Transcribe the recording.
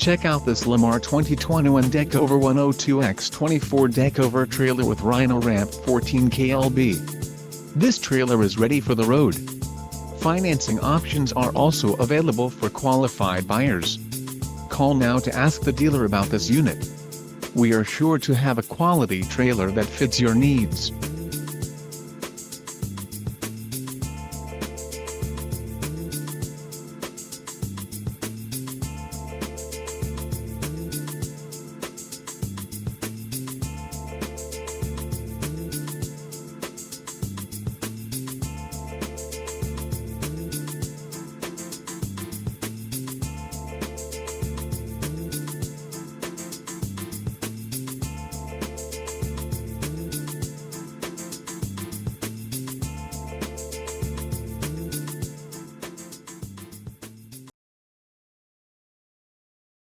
Check out this Lamar 2021 Deckover 102X24 Deckover trailer with Rhino Ramp 14K LB. This trailer is ready for the road. Financing options are also available for qualified buyers. Call now to ask the dealer about this unit. We are sure to have a quality trailer that fits your needs.